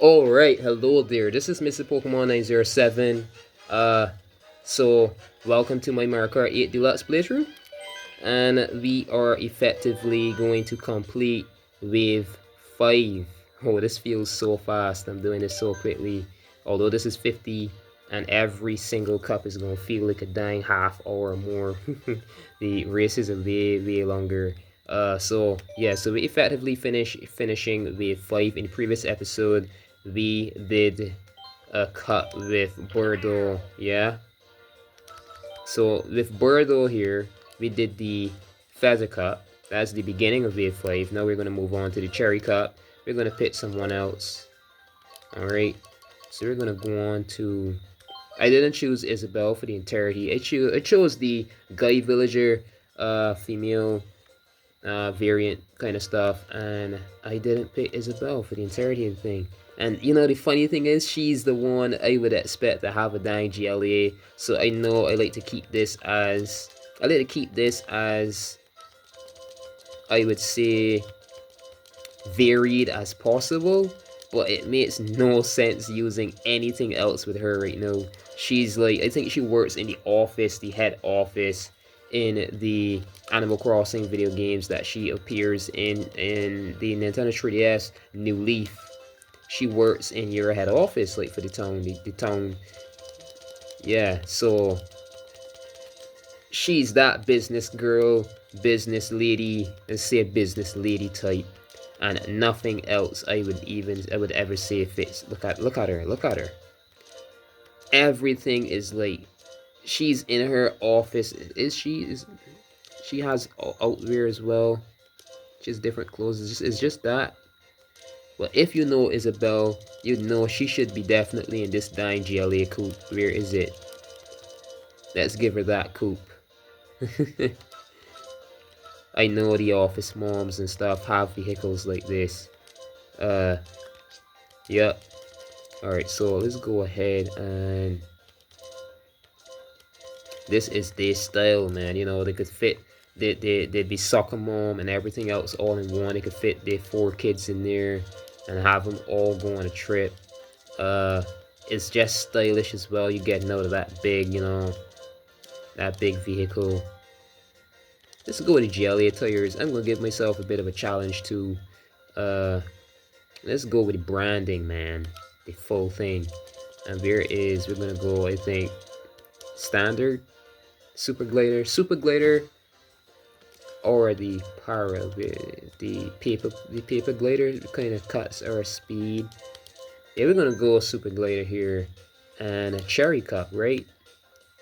Alright, hello there. This is Mr. Pokemon 907. Uh, so welcome to my Mario Kart 8 Deluxe playthrough. And we are effectively going to complete wave 5. Oh, this feels so fast. I'm doing this so quickly. Although this is 50 and every single cup is going to feel like a dying half hour or more. The races are way longer. So yeah, so we effectively finishing wave 5. In the previous episode we did a cut with Bordeaux, yeah. So with Bordeaux here, we did the Feather Cup. That's the beginning of wave 5. Now we're going to move on to the Cherry Cup. We're going to pick someone else. Alright, so we're going to go on to... I didn't choose Isabel for the entirety. I chose the Guy Villager female variant kind of stuff, and I didn't pick Isabel for the entirety of the thing. And you know the funny thing is, she's the one I would expect to have a dying GLA. So I know I like to keep this as I would say varied as possible. But it makes no sense using anything else with her right now. She's like, I think she works in the office, the head office in the Animal Crossing video games that she appears in the Nintendo 3DS New Leaf. She works in your head office, like for the town, the town. Yeah, so she's that business girl, business lady, let's say a business lady type, and nothing else I would ever say fits. Look at her, look at her. Everything is like, she's in her office. She has outwear as well. She has different clothes. It's just that. But if you know Isabel, you know she should be definitely in this dying GLA coupe. Where is it? Let's give her that coupe. I know the office moms and stuff have vehicles like this. Yep. Alright, so let's go ahead and... This is their style, man. You know, they could fit... They'd be soccer mom and everything else all in one. They could fit their 4 kids in there and have them all go on a trip. It's just stylish as well. You get out of that big, you know, that big vehicle. Let's go with the GLA tires. I'm gonna give myself a bit of a challenge too. Let's go with the branding, man. The full thing. And we're gonna go, I think, standard, super glider, or the para, the paper glider kind of cuts our speed. Yeah, we're gonna go super glider here, and a cherry cup, right?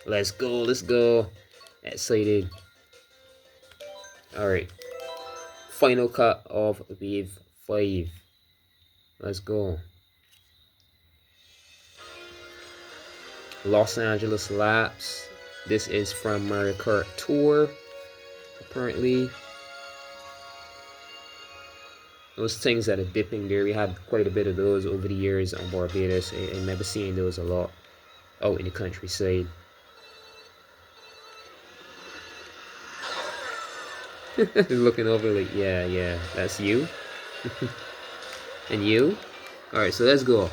Let's go, let's go. Excited. Alright. Final cut of wave 5. Let's go. Los Angeles laps. This is from Mario Kart Tour, apparently. Those things that are dipping there, we had quite a bit of those over the years on Barbados. I remember seeing those a lot out in the countryside. Looking over like, yeah, that's you. And you? Alright, so let's go.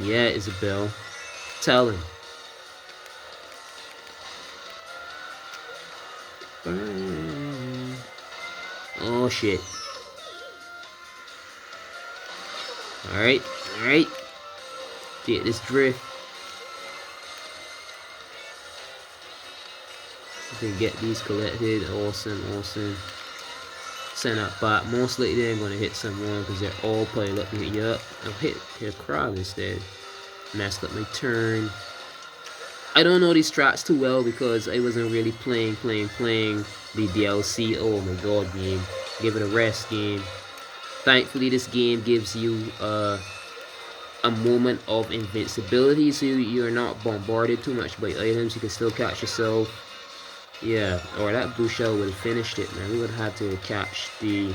Yeah, Isabel. Tell him. Oh shit. Alright. Get this drift. We can get these collected. Awesome. Send that back. Most likely they're gonna hit someone because they're all piled up here. Yup. I'll hit a crowd instead. Messed up my turn. I don't know these tracks too well because I wasn't really playing the DLC. Oh my god, game. Give it a rest, game. Thankfully, this game gives you a moment of invincibility, so you're not bombarded too much by items. You can still catch yourself. Yeah, or that blue shell would have finished it, man. We would have had to catch the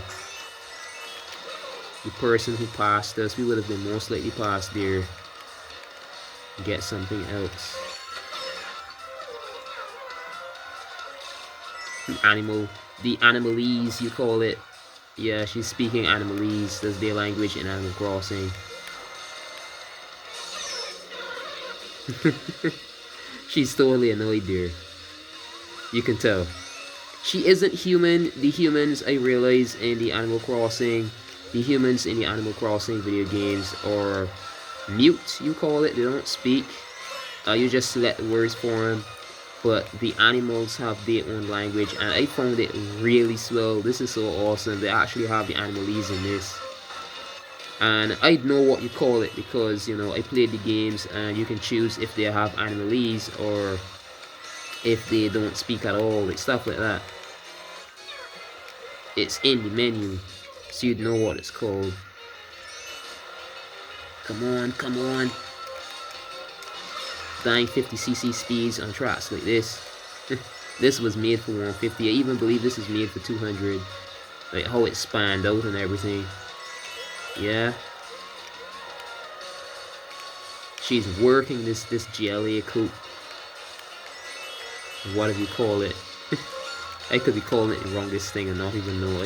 person who passed us. We would have been most likely past there. Get something else. The animalese, you call it. Yeah, she's speaking Animalese. That's their language in Animal Crossing. She's totally annoyed there. You can tell. She isn't human. The humans, I realize, in the Animal Crossing, the humans in the Animal Crossing video games are mute, you call it. They don't speak. You just select the words for them. But the animals have their own language, and I found it really swell. This is so awesome. They actually have the Animalese in this. And I know what you call it because, you know, I played the games and you can choose if they have Animalese or if they don't speak at all, like stuff like that. It's in the menu, so you'd know what it's called. Come on, come on. Dying 50cc speeds on tracks like this. This was made for 150. I even believe this is made for 200. Like how it spanned out and everything. Yeah. She's working this GLA coupe. Whatever you call it. I could be calling it the wrongest thing and not even know.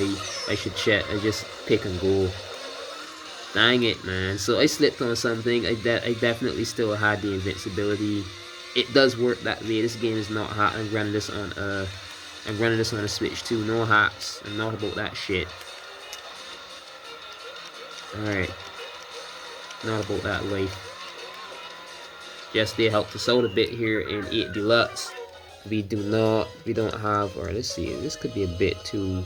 I should check. I just pick and go. Dang it, man. So I slipped on something. I definitely still had the invincibility. It does work that way. This game is not hot. I'm running this on a Switch too. No hacks. I'm not about that shit. Alright. Not about that life. Yes, they helped us out a bit here in 8 Deluxe. We don't have, or let's see, this could be a bit too,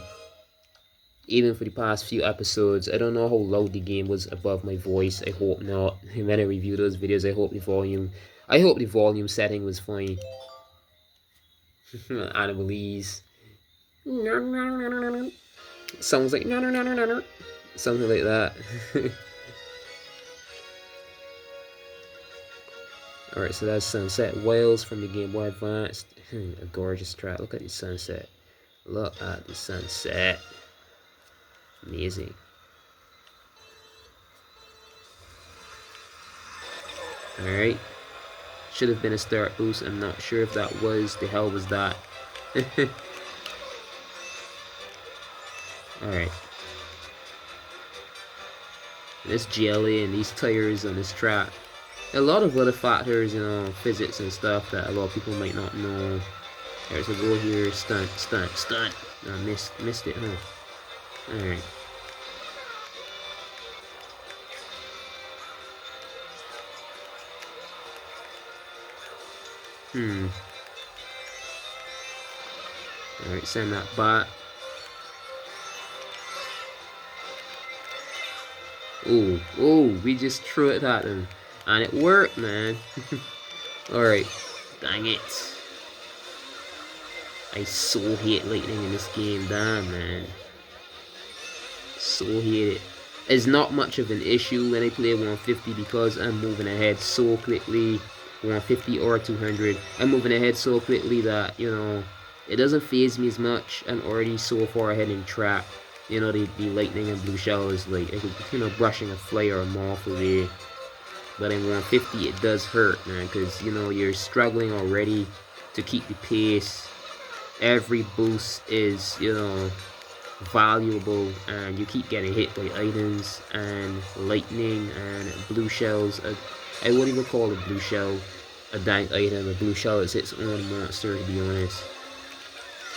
even for the past few episodes. I don't know how loud the game was above my voice. I hope not. When I review those videos, I hope the volume setting was fine. Animalese. Sounds like something like that. Alright, so that's Sunset Wales from the Game Boy Advance. A gorgeous track. Look at the sunset. Look at the sunset. Amazing. Alright. Should have been a start boost. I'm not sure if that was. The hell was that? Alright. This GLA and these tires on this track. A lot of other factors, you know, physics and stuff that a lot of people might not know. There's a go here, stunt. I missed it, huh? Alright. Alright, send that back. Oh, we just threw it at him. And it worked, man. Alright. Dang it. I so hate lightning in this game. Damn, man. So hate it. It's not much of an issue when I play 150 because I'm moving ahead so quickly. 150 or 200. I'm moving ahead so quickly that, you know, it doesn't phase me as much. I'm already so far ahead in track. You know, the lightning and blue shell is like, I could, you know, brushing a fly or a moth away. But in 150 it does hurt, man, because, you know, you're struggling already to keep the pace. Every boost is, you know, valuable, and you keep getting hit by items and lightning and blue shells. I wouldn't even call a blue shell a dank item. A blue shell is its own monster, to be honest.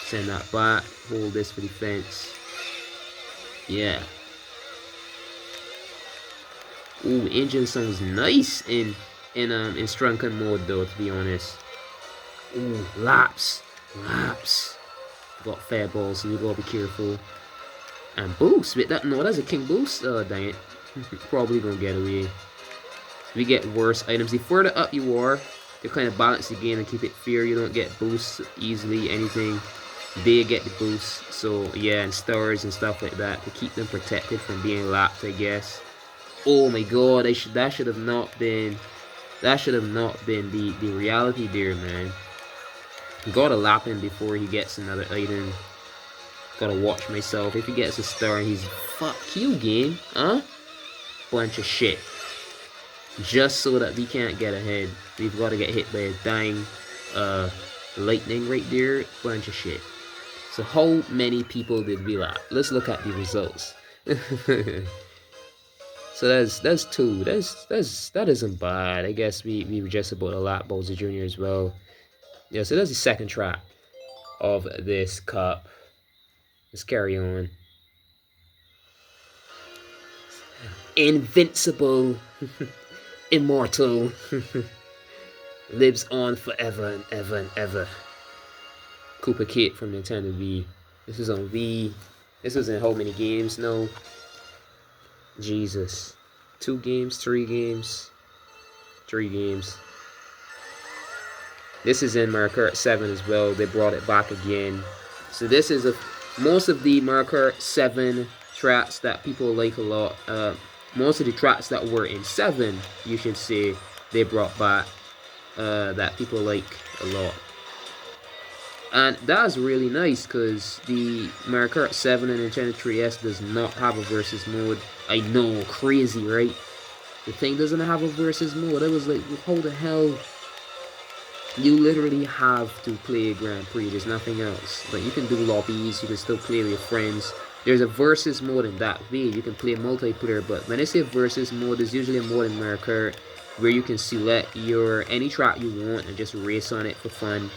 Send that back. Hold this for defense. Yeah. Ooh, engine sounds nice in Strunken mode though, to be honest. Ooh, laps. Got fair balls, so you gotta be careful. And boost, wait, that's a king boost. Oh, dang it. Probably gonna get away. We get worse items. The further up you are, to kind of balance the game and keep it fair, you don't get boosts easily, anything. They get the boost, so yeah, and stars and stuff like that to keep them protected from being lapped, I guess. Oh my god, that should have not been the reality there, man. Gotta lap him before he gets another item. Gotta watch myself. If he gets a star, he's fuck you, game, huh? Bunch of shit. Just so that we can't get ahead, we've got to get hit by a dying lightning right there. Bunch of shit. So how many people did we lap? Let's look at the results. So that's two. That isn't bad. I guess we were just about a lap Bowser Jr. as well. Yeah, so that's the second track of this cup. Let's carry on. Invincible, immortal, lives on forever and ever and ever. Koopa Kit from Nintendo Wii. This is on Wii. This was in how many games? No. Jesus. 2 games, 3 games, 3 games. This is in Mario Kart 7 as well. They brought it back again. So this is most of the Mario Kart 7 tracks that people like a lot. Most of the tracks that were in 7, you should say, they brought back that people like a lot. And that's really nice because the Mario Kart 7 and Nintendo 3DS does not have a versus mode. I know, crazy, right? The thing doesn't have a versus mode. I was like, how the hell? You literally have to play Grand Prix. There's nothing else. Like, you can do lobbies. You can still play with your friends. There's a versus mode in that way. You can play multiplayer. But when I say versus mode, there's usually a mode in Mario Kart where you can select any track you want and just race on it for fun.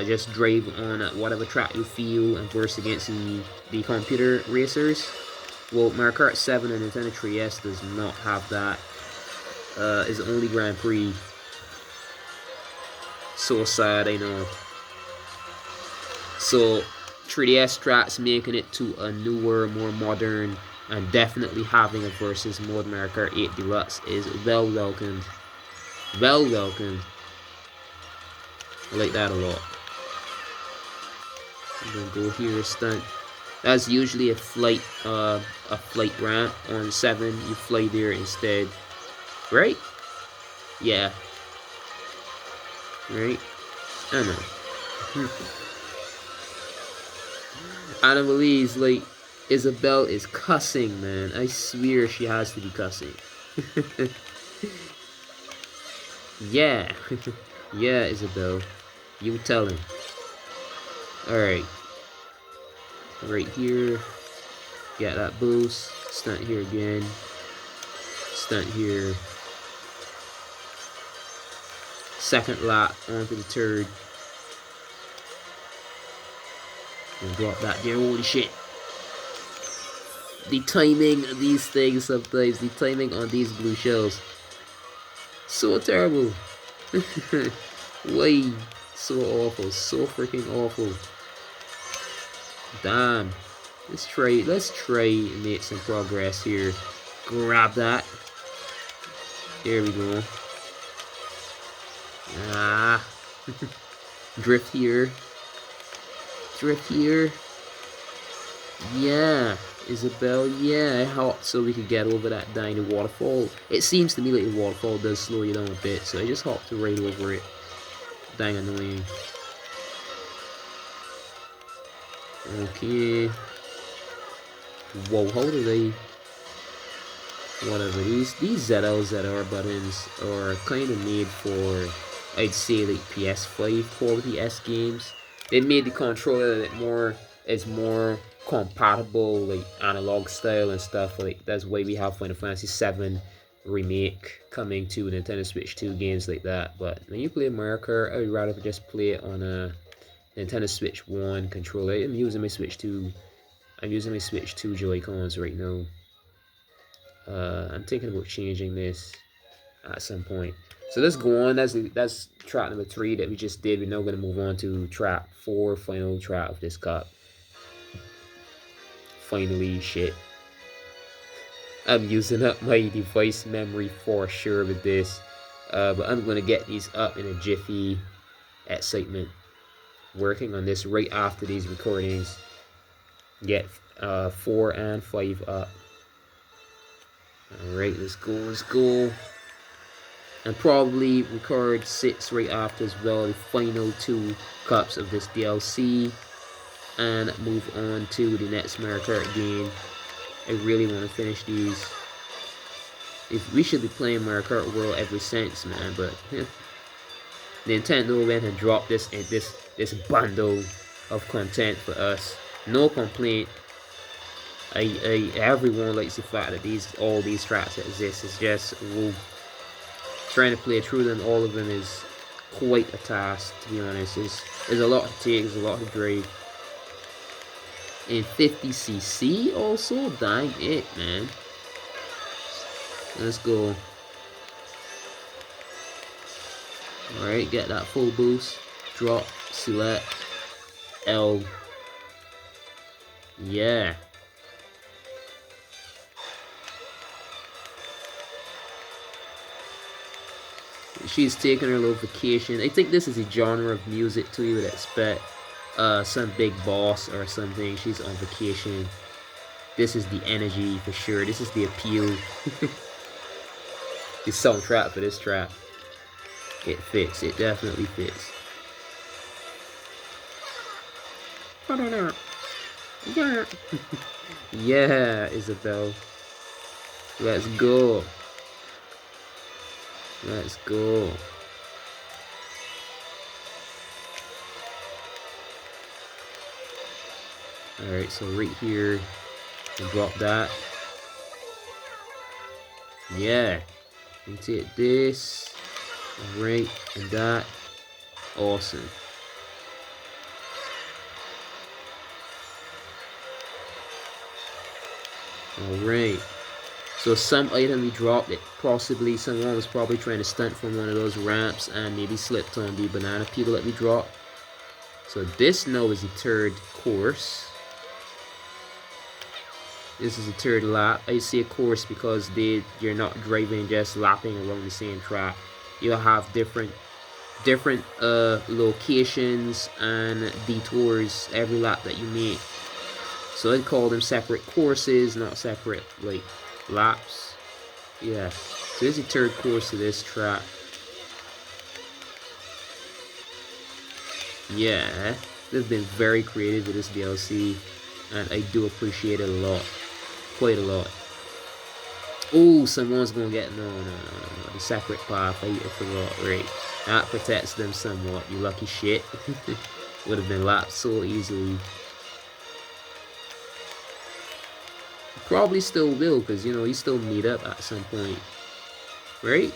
Just drive on whatever track you feel and verse against the computer racers. Well, Mario Kart 7 and Nintendo 3DS does not have that. It's only Grand Prix. So sad, I know. So 3DS tracks making it to a newer, more modern, and definitely having a versus mode Mario Kart 8 Deluxe is well welcomed. Well welcomed. I like that a lot. I'm gonna go here, stunt. That's usually a flight ramp. On 7, you fly there instead. Right? Yeah. Right? I don't know. Annabelle's like, Isabelle is cussing, man. I swear she has to be cussing. Yeah. Yeah, Isabelle. You tell him. Alright. Right here. Get that boost. Stunt here again. Stunt here. Second lap onto the third. And drop that there. Holy shit. The timing of these things sometimes. The timing on these blue shells. So terrible. Way. So awful. So freaking awful. Damn. Let's try and make some progress here. Grab that. There we go. Ah. Drift here. Drift here. Yeah. Isabelle, yeah, I hope so we could get over that dino waterfall. It seems to me like the waterfall does slow you down a bit, so I just hopped right over it. Dang annoying. Okay. Whoa, how do they... Whatever, these ZL buttons are kind of made for, I'd say, like PS5 quality S games. They made the controller that is more compatible, like analog style and stuff. Like that's why we have Final Fantasy VII Remake coming to Nintendo Switch 2 games like that. But when you play Mario Kart, I would rather just play it on a Nintendo Switch 1 controller. I'm using my Switch 2. I'm using my Switch 2 Joy-Cons right now. I'm thinking about changing this at some point. So let's go on. That's track number 3 that we just did. We're now going to move on to track 4, final track of this cup. Finally, shit. I'm using up my device memory for sure with this. But I'm going to get these up in a jiffy. Excitement. Working on this right after these recordings. Get 4 and 5 up. Alright, let's go. And probably record 6 right after as well. The final 2 cups of this DLC. And move on to the next Mario Kart game. I really want to finish these. We should be playing Mario Kart World ever since, man. But Nintendo went and dropped this bundle of content for us. No complaint. Everyone likes the fact that all these tracks exist. It's just trying to play through them. All of them is quite a task, to be honest. There's a lot to take. There's a lot to drive. And 50cc also. Dang it, man. Let's go. Alright, get that full boost. Drop, select, L. Yeah. She's taking her little vacation. I think this is a genre of music too. You would expect some big boss or something. She's on vacation. This is the energy for sure. This is the appeal. The soundtrack for this track. It fits. It definitely fits. Yeah, Isabel. Let's go. Let's go. Alright, so right here, we'll drop that. Yeah. And take this. Alright, and that. Awesome. Alright. So some item we dropped, it possibly someone was probably trying to stunt from one of those ramps and maybe slipped on the banana peel that we dropped. So this now is the third course. This is the third lap. I say course because you're not driving just lapping around the same track. You'll have different locations and detours every lap that you make. So I'd call them separate courses, not separate like laps. Yeah. So this is the third course of this track. Yeah. They've been very creative with this DLC, and I do appreciate it a lot. Quite a lot. Oh, someone's gonna get no. The separate path. I forgot. Right. That protects them somewhat. You lucky shit. Would have been lapped so easily. Probably still will, because, you know, you still meet up at some point. Right?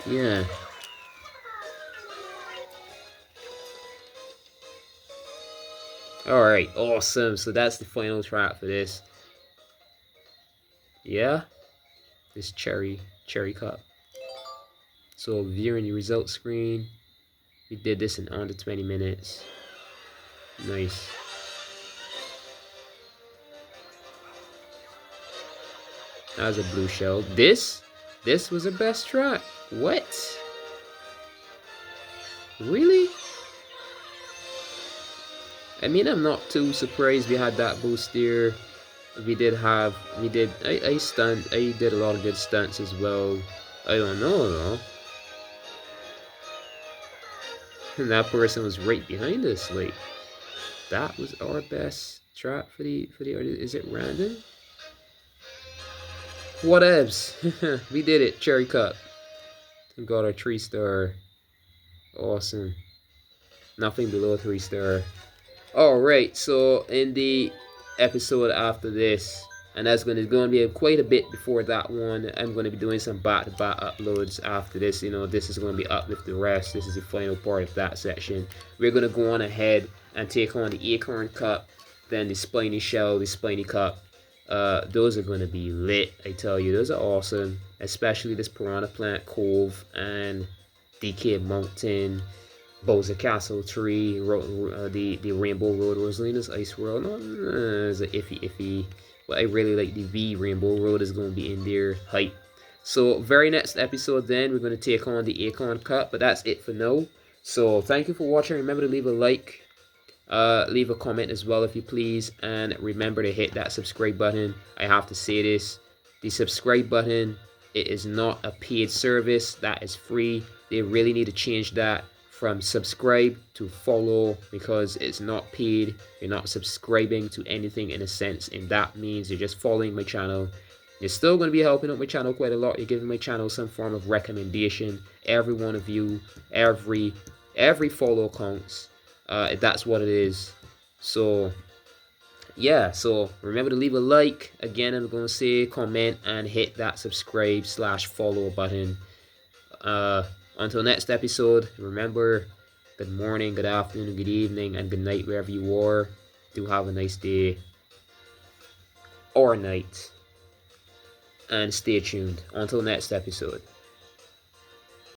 Yeah. Alright, awesome. So that's the final track for this. Yeah. This cherry cup. So viewing the results screen. We did this in under 20 minutes. Nice. That was a blue shell. This was the best track. What? Really? I mean, I'm not too surprised we had that boost there. I did a lot of good stunts as well. I don't know though. And that person was right behind us. Like, that was our best track for the is it random? Whatevs. We did it. Cherry cup. We got our 3-star. Awesome. Nothing below 3-star. Alright, so in the episode after this, and that's going to be quite a bit before that one, I'm going to be doing some back-to-back uploads after this. You know, this is going to be up with the rest. This is the final part of that section. We're going to go on ahead and take on the acorn cup, then the spiny shell, the spiny cup. Those are going to be lit, I tell you. Those are awesome, especially this piranha plant cove and DK mountain, Bowser Castle tree, the Rainbow Road, Rosalina's Ice World. No, it's a iffy. But I really like the V Rainbow Road is going to be in there. Hype. So very next episode then, we're going to take on the Acorn Cup. But that's it for now. So thank you for watching. Remember to leave a like. Leave a comment as well if you please. And remember to hit that subscribe button. I have to say this. The subscribe button, it is not a paid service. That is free. They really need to change that from subscribe to follow, because it's not paid. You're not subscribing to anything in a sense, and that means you're just following my channel. You're still going to be helping out my channel quite a lot. You're giving my channel some form of recommendation. Every one of you, every Every follow counts. That's what it is. So yeah, so remember to leave a like. Again, I'm gonna say comment and hit that subscribe/follow button. Until next episode, remember, good morning, good afternoon, good evening, and good night wherever you are. Do have a nice day or night, and stay tuned until next episode.